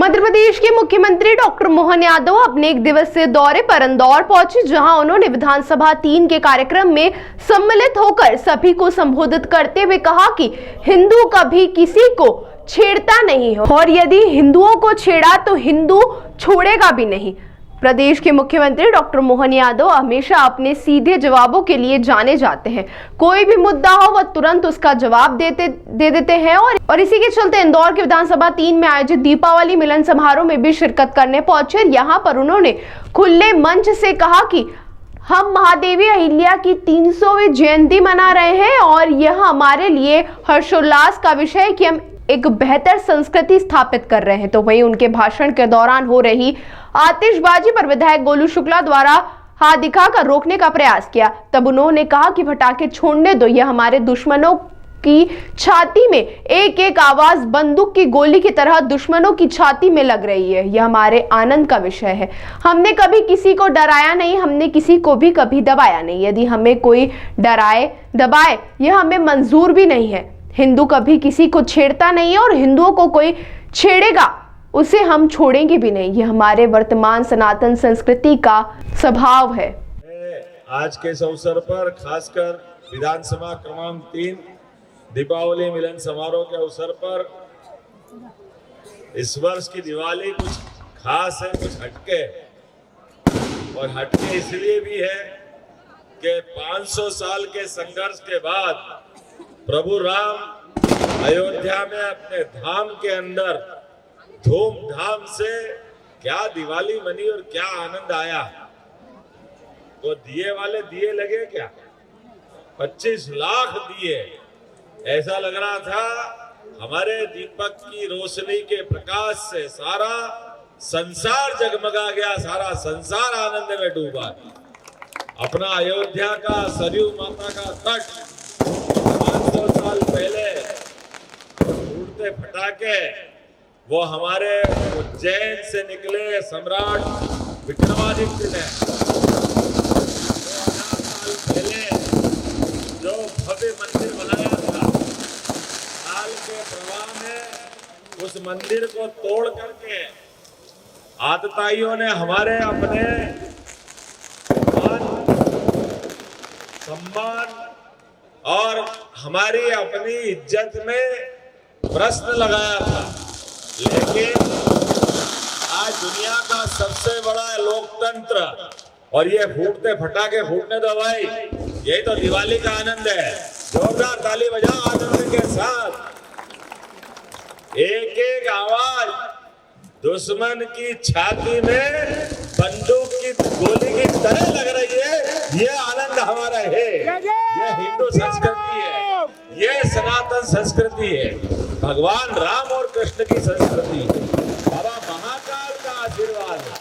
मध्य प्रदेश के मुख्यमंत्री डॉक्टर मोहन यादव अपने एक दिवसीय दौरे पर इंदौर पहुंचे, जहां उन्होंने विधानसभा 3 के कार्यक्रम में सम्मिलित होकर सभी को संबोधित करते हुए कहा कि हिंदू कभी किसी को छेड़ता नहीं है और यदि हिंदुओं को छेड़ा तो हिंदू छोड़ेगा भी नहीं। प्रदेश के मुख्यमंत्री डॉक्टर मोहन यादव हमेशा अपने सीधे जवाबों के लिए जाने जाते हैं। कोई भी मुद्दा हो वह तुरंत उसका जवाब दे देते हैं और इसी के चलते इंदौर के विधानसभा 3 में आयोजित दीपावली मिलन समारोह में भी शिरकत करने पहुंचे। यहाँ पर उन्होंने खुले मंच से कहा कि हम महादेवी अहिल्या की 300वीं जयंती मना रहे हैं और यह हमारे लिए हर्षोल्लास का विषय है कि हम एक बेहतर संस्कृति स्थापित कर रहे हैं। तो वहीं उनके भाषण के दौरान हो रही आतिशबाजी पर विधायक गोलू शुक्ला द्वारा हाथ दिखाकर रोकने का प्रयास किया। तब उन्होंने कहा कि पटाखे छोड़ने दो, यह हमारे दुश्मनों की छाती में एक एक आवाज बंदूक की गोली की तरह दुश्मनों की छाती में लग रही है। यह हमारे आनंद का विषय है। हमने कभी किसी को डराया नहीं, हमने किसी को भी कभी दबाया नहीं। यदि हमें कोई डराए दबाए यह हमें मंजूर भी नहीं है। हिंदू कभी किसी को छेड़ता नहीं है और हिंदुओं को कोई छेड़ेगा उसे हम छोड़ेंगे भी नहीं। यह हमारे वर्तमान सनातन संस्कृति का स्वभाव है। आज के इस अवसर पर खासकर विधानसभा क्रमांक 3 दीपावली मिलन समारोह के अवसर पर इस वर्ष की दिवाली कुछ खास है, कुछ हटके, और हटके इसलिए भी है कि 500 साल के संघर्ष के बाद प्रभु राम अयोध्या में अपने धाम के अंदर धूमधाम से क्या दिवाली मनी और क्या आनंद आया। तो दिए वाले दिए लगे क्या, 25 लाख दिए, ऐसा लग रहा था हमारे दीपक की रोशनी के प्रकाश से सारा संसार जगमगा गया, सारा संसार आनंद में डूबा। अपना अयोध्या का सरयू माता का तट 500 साल पहले उड़ते फटाके वो हमारे उज्जैन से निकले सम्राट विक्रमादित्य ने 2000 साल पहले जो भव्य मंदिर बनाया था, काल के प्रवाह में उस मंदिर को तोड़ करके आतताइयों ने हमारे अपने सम्मान और हमारी अपनी इज्जत में प्रश्न लगाया था। लेकिन आज दुनिया का सबसे बड़ा लोकतंत्र और ये फूटते फटाके फूटने दो भाई, यही तो दिवाली का आनंद है। जोरदार ताली बजाओ आनंद के साथ। एक एक आवाज दुश्मन की छाती में बंदूक की गोली की तरह लग रही है। ये आनंद हमारा है, ये हिंदू संस्कृति है, ये सनातन संस्कृति है, भगवान राम और कृष्ण की संस्कृति, बाबा महाकाल का आशीर्वाद है।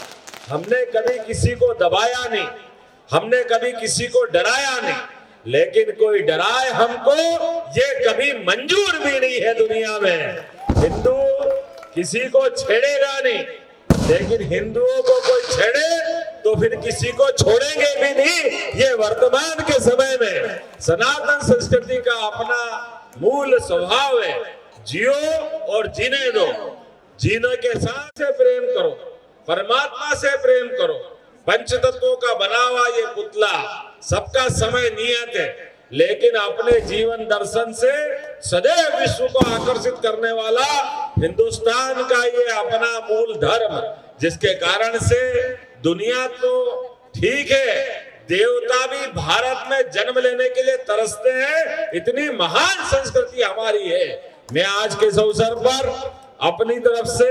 हमने कभी किसी को दबाया नहीं, हमने कभी किसी को डराया नहीं, लेकिन कोई डराए हमको ये कभी मंजूर भी नहीं है दुनिया में। हिंदू किसी को छेड़ेगा नहीं, लेकिन हिंदुओं को कोई छेड़े तो फिर किसी को छोड़ेंगे भी नहीं। ये वर्तमान के समय में सनातन संस्कृति का अपना मूल स्वभाव है। जियो और जीने दो, जीने के साथ से प्रेम करो, परमात्मा से प्रेम करो। पंचतत्वों का बना हुआ ये पुतला, सबका समय नियत है, लेकिन अपने जीवन दर्शन से सदैव विश्व को आकर्षित करने वाला हिंदुस्तान का ये अपना मूल धर्म, जिसके कारण से दुनिया तो ठीक है, देवता भी भारत में जन्म लेने के लिए तरसते हैं। इतनी महान संस्कृति हमारी है। मैं आज के इस अवसर पर अपनी तरफ से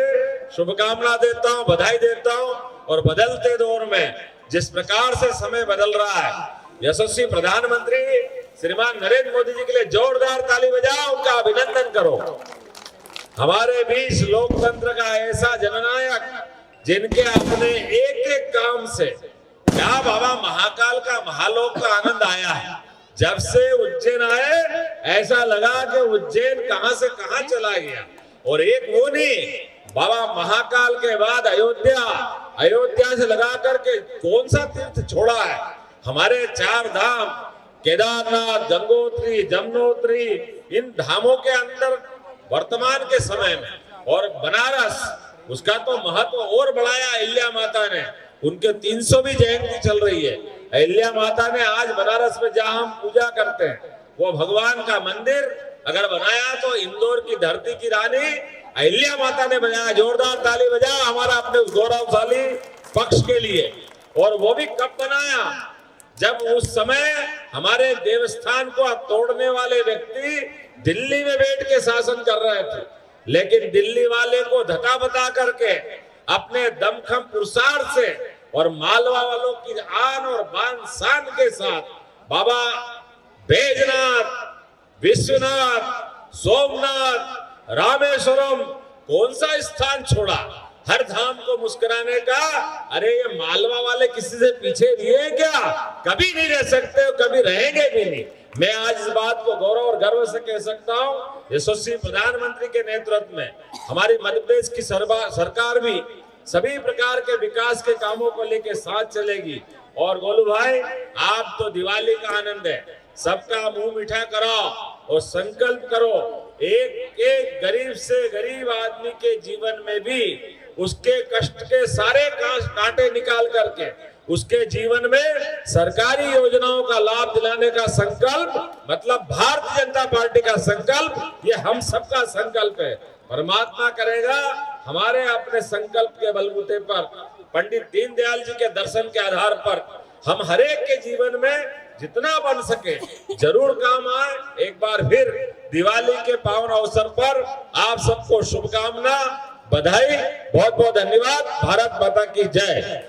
शुभकामना देता हूं, बधाई देता हूं, और बदलते दौर में जिस प्रकार से समय बदल रहा है, यशस्वी प्रधानमंत्री श्रीमान नरेंद्र मोदी जी के लिए जोरदार ताली बजाओ, उनका अभिनंदन करो। हमारे बीच लोकतंत्र का ऐसा जननायक जिनके अपने एक एक काम से क्या बाबा महाकाल का महालोक का आनंद आया है। जब से उज्जैन आए ऐसा लगा कि उज्जैन कहां से कहां चला गया। और एक वो नहीं, बाबा महाकाल के बाद अयोध्या, अयोध्या से लगा करके कौन सा तीर्थ छोड़ा है। हमारे 4 धाम केदारनाथ, गंगोत्री, जमुनोत्री, इन धामों के अंदर वर्तमान के समय में, और बनारस उसका तो महत्व और बढ़ाया अहिल्या माता ने। उनके 300वीं जयंती चल रही है। अहिल्या माता ने आज बनारस में जहां हम पूजा करते हैं, वो भगवान का मंदिर अगर बनाया तो इंदौर की धरती की रानी अहिल्या माता ने बनाया। जोरदार ताली बजाओ हमारा अपने उस गौरवशाली पक्ष के लिए। और वो भी कब बनाया? जब उस समय हमारे देवस्थान को तोड़ने वाले व्यक्ति दिल्ली में बैठ के शासन कर रहे थे, लेकिन दिल्ली वाले को धक्का बता करके अपने दमखम पुरुषार्थ से और मालवा वालों की आन और बान शान के साथ बाबा बैजनाथ, विश्वनाथ, सोमनाथ, रामेश्वरम कौन सा स्थान छोड़ा हर धाम को मुस्कुराने का। अरे ये मालवा वाले किसी से पीछे रहे क्या? कभी नहीं रह सकते, कभी रहेंगे भी नहीं। मैं आज इस बात को गौरव और गर्व से कह सकता हूँ, यशस्वी प्रधानमंत्री के नेतृत्व में हमारी मध्य प्रदेश की सरकार भी सभी प्रकार के विकास के कामों को लेकर साथ चलेगी। और गोलू भाई, आप तो दिवाली का आनंद है, सबका मुंह मीठा कराओ और संकल्प करो, एक एक गरीब से गरीब आदमी के जीवन में भी उसके कष्ट के सारे कांटे निकाल करके उसके जीवन में सरकारी योजनाओं का लाभ दिलाने का संकल्प, मतलब भारतीय जनता पार्टी का संकल्प, ये हम सबका संकल्प है। परमात्मा करेगा हमारे अपने संकल्प के बलबूते पर, पंडित दीनदयाल जी के दर्शन के आधार पर हम हरेक के जीवन में जितना बन सके जरूर काम आए। एक बार फिर दिवाली के पावन अवसर पर आप सबको शुभकामना, बधाई, बहुत बहुत धन्यवाद। भारत माता की जय।